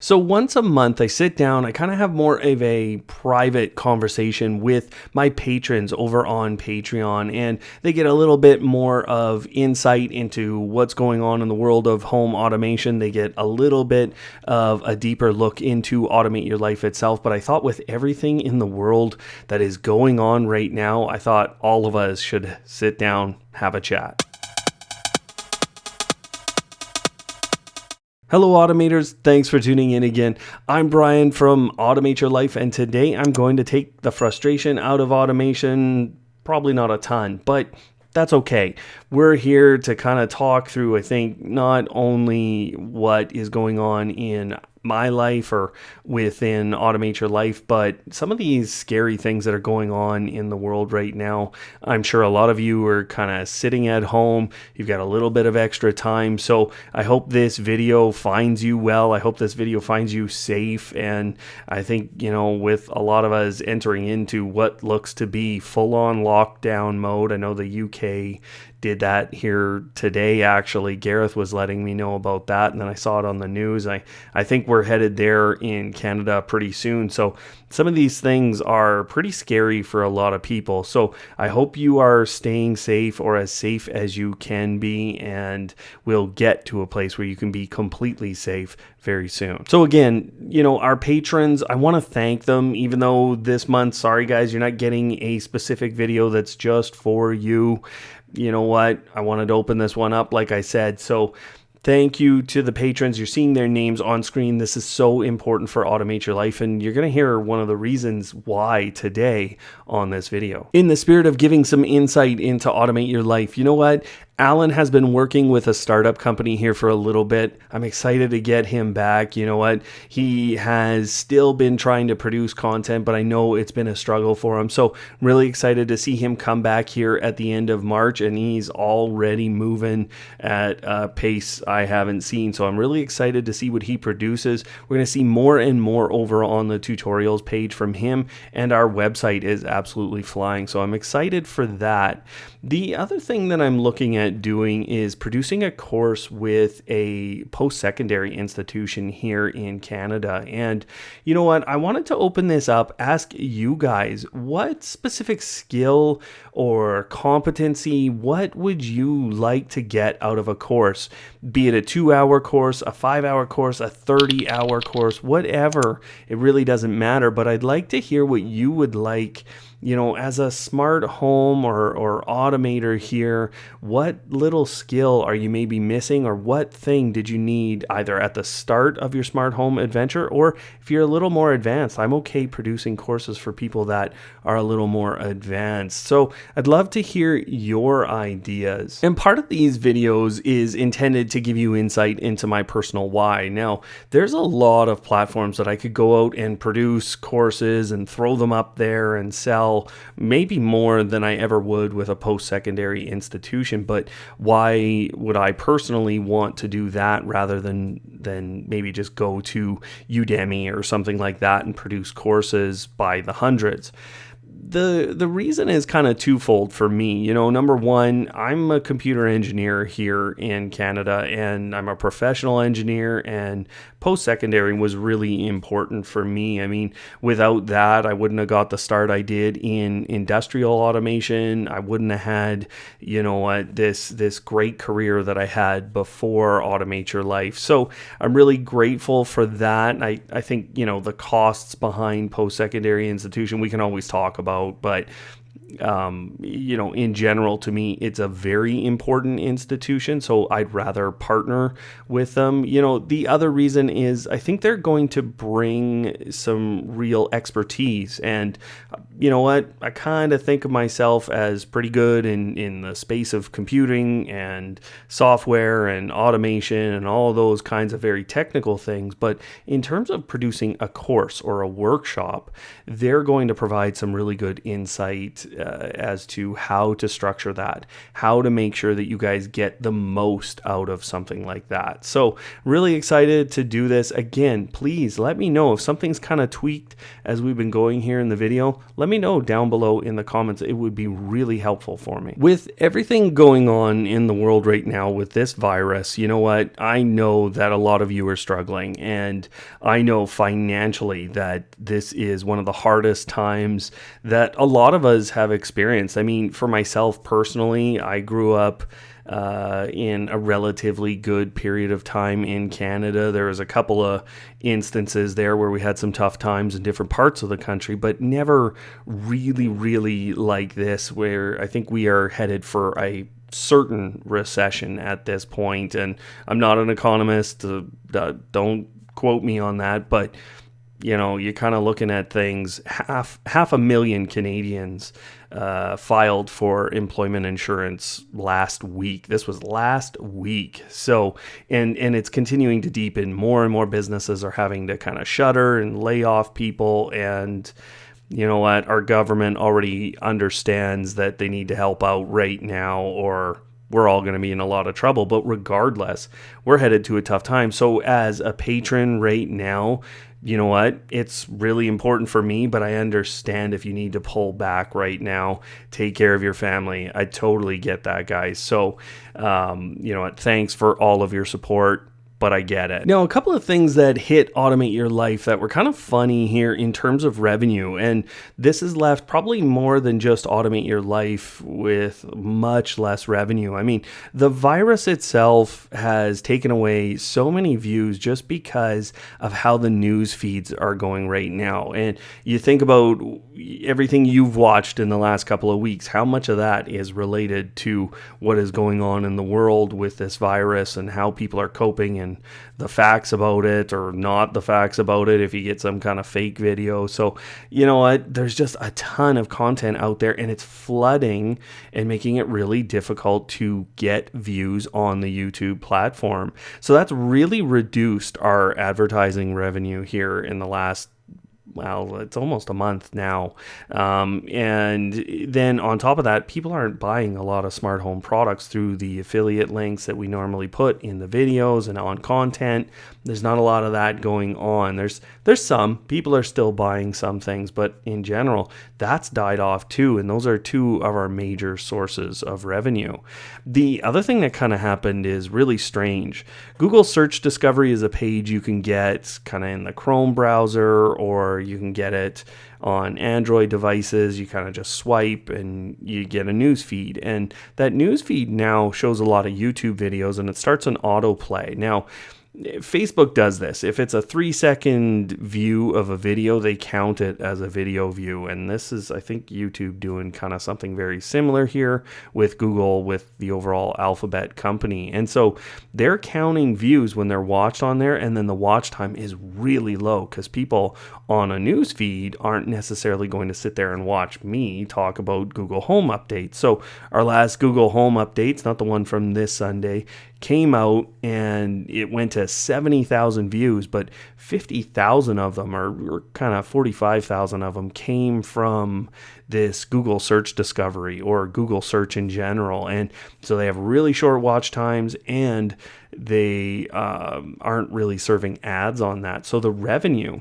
So once a month, I sit down, I kind of have more of a private conversation with my patrons over on Patreon, and they get a little bit more of insight into what's going on in the world of home automation. They get a little bit of a deeper look into Automate Your Life itself. But I thought with everything in the world that is going on right now, I thought all of us should sit down, have a chat. Hello automators, thanks for tuning in again. I'm Brian from Automate Your Life, and today I'm going to take the frustration out of automation. Probably not a ton, but that's okay. We're here to kind of talk through, I think, not only what is going on in my life or within Automate Your Life, but some of these scary things that are going on in the world right now. I'm sure a lot of you are kind of sitting at home. You've got a little bit of extra time. So I hope this video finds you well. I hope this video finds you safe. And I think, with a lot of us entering into what looks to be full-on lockdown mode, I know the UK did that here today. Actually, Gareth was letting me know about that, and then I saw it on the news. I think we're headed there in Canada pretty soon. So some of these things are pretty scary for a lot of people. So I hope you are staying safe, or as safe as you can be, and we'll get to a place where you can be completely safe very soon. So again, our patrons, I want to thank them, even though this month, sorry guys, you're not getting a specific video that's just for you. You know what? I wanted to open this one up, like I said. So thank you to the patrons. You're seeing their names on screen. This is so important for Automate Your Life, and you're going to hear one of the reasons why today on this video. In the spirit of giving some insight into Automate Your Life, you know what? Alan has been working with a startup company here for a little bit. I'm excited to get him back. You know what? He has still been trying to produce content, but I know it's been a struggle for him. So I'm really excited to see him come back here at the end of March, and he's already moving at a pace I haven't seen. So I'm really excited to see what he produces. We're going to see more and more over on the tutorials page from him, and our website is absolutely flying. So I'm excited for that. The other thing that I'm looking at doing is producing a course with a post-secondary institution here in Canada. And you know what? I wanted to open this up, ask you guys, what specific skill or competency, what would you like to get out of a course? Be it a 2-hour course, a 5-hour course, a 30-hour course, whatever. It really doesn't matter, but I'd like to hear what you would like. As a smart home or automator here, what little skill are you maybe missing, or what thing did you need either at the start of your smart home adventure, or if you're a little more advanced? I'm okay producing courses for people that are a little more advanced. So I'd love to hear your ideas. And part of these videos is intended to give you insight into my personal why. Now, there's a lot of platforms that I could go out and produce courses and throw them up there and sell, maybe more than I ever would with a post-secondary institution. But why would I personally want to do that rather than maybe just go to Udemy or something like that and produce courses by the hundreds? The reason is kind of twofold for me. Number one, I'm a computer engineer here in Canada, and I'm a professional engineer, and post-secondary was really important for me. I mean, without that, I wouldn't have got the start I did in industrial automation. I wouldn't have had, this great career that I had before Automate Your Life. So I'm really grateful for that. I think, the costs behind post-secondary institution, we can always talk about, but in general, to me, it's a very important institution, so I'd rather partner with them. The other reason is I think they're going to bring some real expertise, and you know what? I kind of think of myself as pretty good in the space of computing and software and automation and all those kinds of very technical things, but in terms of producing a course or a workshop, they're going to provide some really good insight as to how to structure that, how to make sure that you guys get the most out of something like that. So really excited to do this. Again, please let me know if something's kind of tweaked as we've been going here in the video. Let me know down below in the comments. It would be really helpful for me. With everything going on in the world right now with this virus, you know what? I know that a lot of you are struggling, and I know financially that this is one of the hardest times that a lot of us have experienced. I mean, for myself personally, I grew up in a relatively good period of time in Canada. There was a couple of instances there where we had some tough times in different parts of the country, but never really like this, where I think we are headed for a certain recession at this point. And I'm not an economist, don't quote me on that, but you know, you're kind of looking at things. Half a million Canadians filed for employment insurance last week. This was last week. So, and it's continuing to deepen. More and more businesses are having to kind of shutter and lay off people. And you know what? Our government already understands that they need to help out right now, or we're all going to be in a lot of trouble. But regardless, we're headed to a tough time. So as a patron right now, you know what? It's really important for me, but I understand if you need to pull back right now, take care of your family. I totally get that, guys. So, you know what? Thanks for all of your support, but I get it. Now, a couple of things that hit Automate Your Life that were kind of funny here in terms of revenue, and this has left probably more than just Automate Your Life with much less revenue. I mean, the virus itself has taken away so many views just because of how the news feeds are going right now. And you think about everything you've watched in the last couple of weeks, how much of that is related to what is going on in the world with this virus and how people are coping, and the facts about it or not the facts about it if you get some kind of fake video. So, you know what? There's just a ton of content out there, and it's flooding and making it really difficult to get views on the YouTube platform. So that's really reduced our advertising revenue here in the last, well, it's almost a month now. And then on top of that, people aren't buying a lot of smart home products through the affiliate links that we normally put in the videos and on content. There's not a lot of that going on. There's some people are still buying some things, but in general, that's died off too. And those are two of our major sources of revenue. The other thing that kind of happened is really strange. Google Search Discovery is a page you can get kind of in the Chrome browser, or you can get it on Android devices. You kind of just swipe and you get a news feed. And that news feed now shows a lot of YouTube videos, and it starts an autoplay. Now, Facebook does this. If it's a 3-second view of a video, they count it as a video view. And this is, I think, YouTube doing kind of something very similar here with Google, with the overall Alphabet company. And so they're counting views when they're watched on there, and then the watch time is really low because people on a news feed aren't necessarily going to sit there and watch me talk about Google Home updates. So our last Google Home updates, not the one from this Sunday, came out and it went to 70,000 views, but 50,000 of them, or kind of 45,000 of them, came from this Google Search Discovery or Google Search in general. And so they have really short watch times, and they aren't really serving ads on that. So the revenue,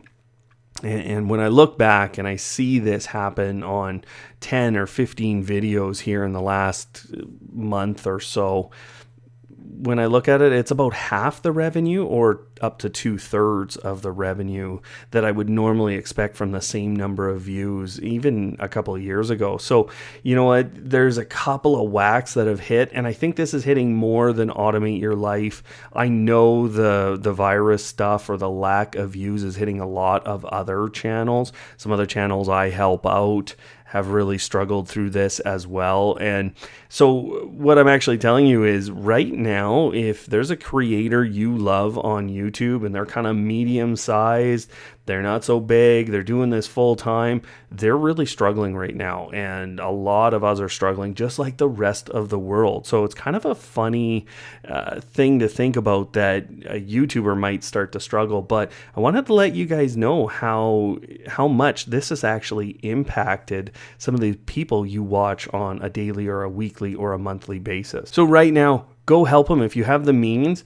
and when I look back and I see this happen on 10 or 15 videos here in the last month or so, when I look at it, it's about half the revenue, or up to 2/3 of the revenue that I would normally expect from the same number of views even a couple of years ago. So, you know what? There's a couple of whacks that have hit, and I think this is hitting more than Automate Your Life. I know the virus stuff or the lack of views is hitting a lot of other channels. Some other channels I help out have really struggled through this as well. And so what I'm actually telling you is right now, if there's a creator you love on YouTube, YouTube and they're kind of medium sized, they're not so big, they're doing this full time, they're really struggling right now. And a lot of us are struggling just like the rest of the world. So it's kind of a funny thing to think about that a YouTuber might start to struggle. But I wanted to let you guys know how much this has actually impacted some of the people you watch on a daily or a weekly or a monthly basis. So right now, go help them if you have the means.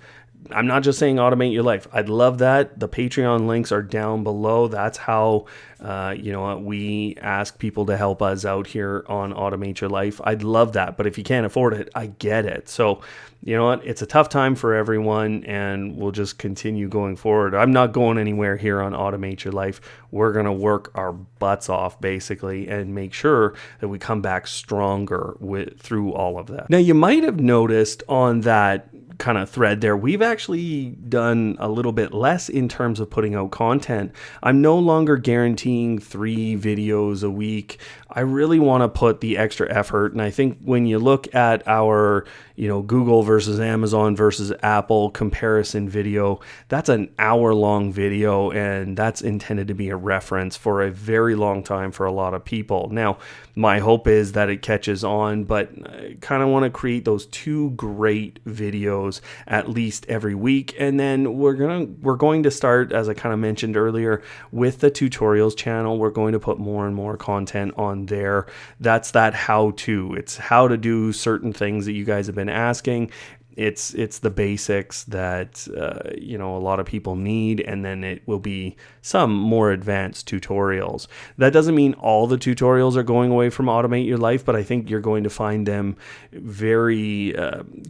I'm not just saying automate your life. I'd love that. The Patreon links are down below. That's how, we ask people to help us out here on Automate Your Life. I'd love that. But if you can't afford it, I get it. So, you know what? It's a tough time for everyone, and we'll just continue going forward. I'm not going anywhere here on Automate Your Life. We're going to work our butts off, basically, and make sure that we come back stronger through all of that. Now, you might have noticed on that kind of thread there, we've actually done a little bit less in terms of putting out content. I'm no longer guaranteeing 3 videos a week. I really want to put the extra effort. And I think when you look at our, Google versus Amazon versus Apple comparison video, that's an hour-long video, and that's intended to be a reference for a very long time for a lot of people. Now, my hope is that it catches on, but I kind of want to create those 2 great videos at least every week. And then we're going to start, as I kind of mentioned earlier, with the tutorials channel. We're going to put more and more content on there. That's that how-to. It's how to do certain things that you guys have been asking. It's the basics that a lot of people need, and then it will be some more advanced tutorials. That doesn't mean all the tutorials are going away from Automate Your Life, but I think you're going to find them very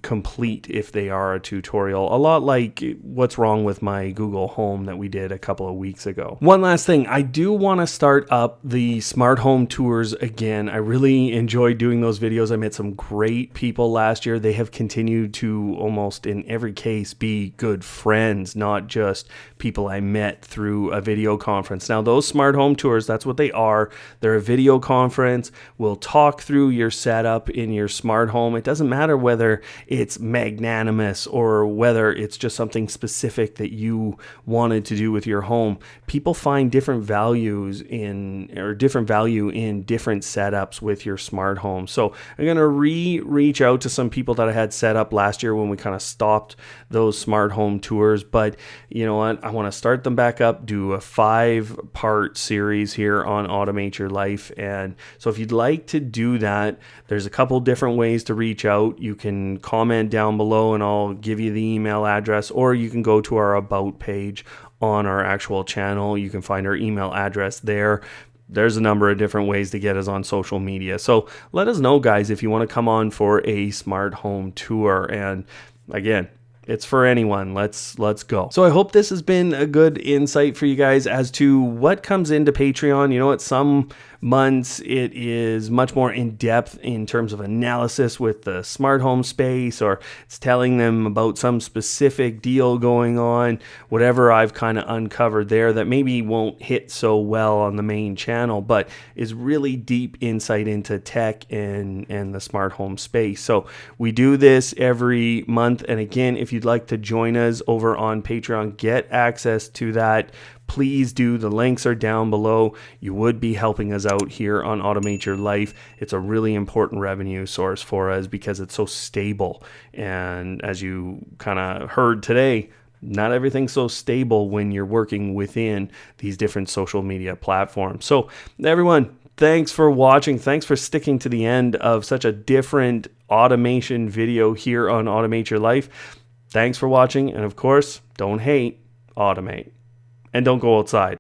complete if they are a tutorial. A lot like what's wrong with my Google Home that we did a couple of weeks ago. One last thing, I do want to start up the smart home tours again. I really enjoyed doing those videos. I met some great people last year. They have continued to almost in every case be good friends, not just people I met through a video conference. Now, those smart home tours, that's what they are. They're a video conference. We'll talk through your setup in your smart home. It doesn't matter whether it's magnanimous or whether it's just something specific that you wanted to do with your home. People find different value in different setups with your smart home. So I'm going to reach out to some people that I had set up last year when we kind of stopped those smart home tours. But you know what? I want to start them back up, do a 5-part series here on Automate Your Life. And so if you'd like to do that, there's a couple different ways to reach out. You can comment down below and I'll give you the email address, or you can go to our About page on our actual channel. You can find our email address there. There's a number of different ways to get us on social media. So let us know, guys, if you want to come on for a smart home tour. And again, it's for anyone. Let's go. So I hope this has been a good insight for you guys as to what comes into Patreon. You know what? Some months it is much more in depth in terms of analysis with the smart home space, or it's telling them about some specific deal going on, whatever I've kind of uncovered there that maybe won't hit so well on the main channel, but is really deep insight into tech and the smart home space. So we do this every month. And again, if you'd like to join us over on Patreon, get access to that, please do. The links are down below. You would be helping us out here on Automate Your Life. It's a really important revenue source for us because it's so stable. And as you kind of heard today, not everything's so stable when you're working within these different social media platforms. So everyone, thanks for watching. Thanks for sticking to the end of such a different automation video here on Automate Your Life. Thanks for watching. And of course, don't hate, automate. And don't go outside.